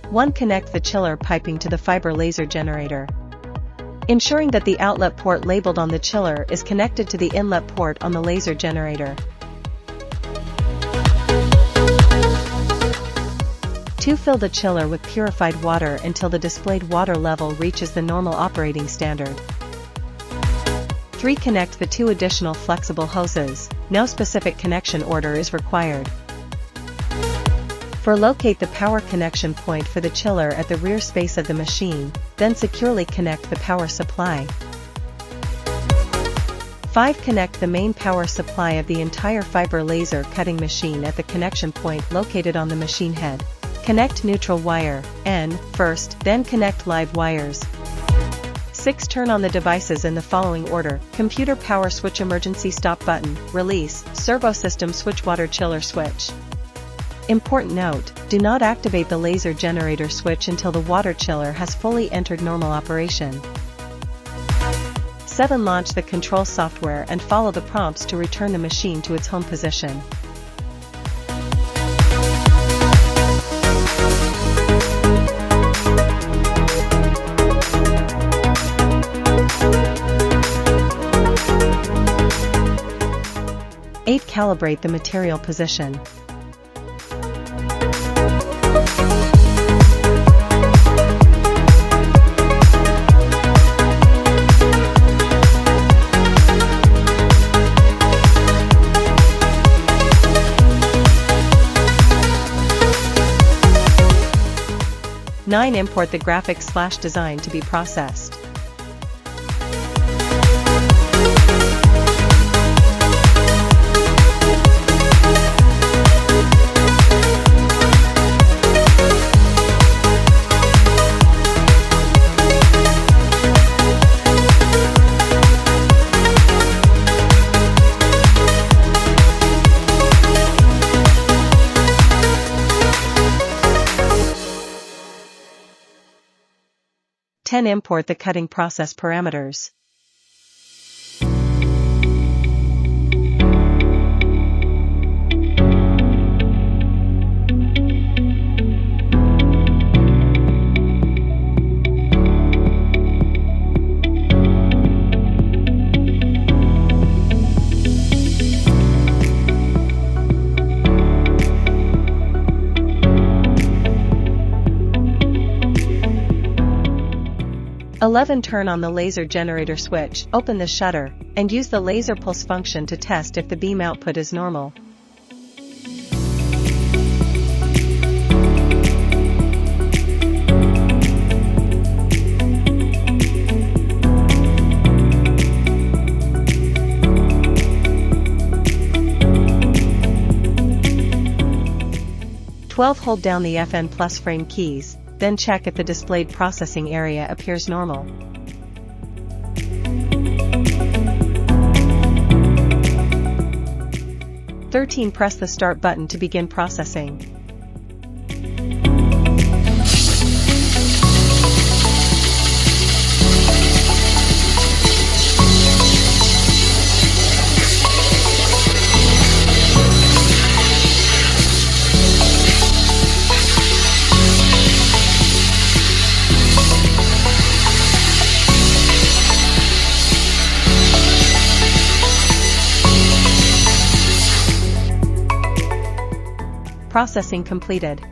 1. Connect the chiller piping to the fiber laser generator, ensuring that the outlet port labeled on the chiller is connected to the inlet port on the laser generator. 2. Fill the chiller with purified water until the displayed water level reaches the normal operating standard. 3. Connect the 2 additional flexible hoses. No specific connection order is required. 4. Locate the power connection point for the chiller at the rear space of the machine, then securely connect the power supply. 5. Connect the main power supply of the entire fiber laser cutting machine at the connection point located on the machine head. Connect neutral wire, N, first, then connect live wires. 6. Turn on the devices in the following order: computer power switch, emergency stop button, release, servo system switch, water chiller switch. Important note: do not activate the laser generator switch until the water chiller has fully entered normal operation. 7. Launch the control software and follow the prompts to return the machine to its home position. Calibrate the material position. Nine. Import the graphics/design to be processed. 10. Import the cutting process parameters. Turn on the laser generator switch, open the shutter, and use the laser pulse function to test if the beam output is normal. Hold down the FN plus frame keys, then check if the displayed processing area appears normal. 13. Press the start button to begin processing. Processing completed.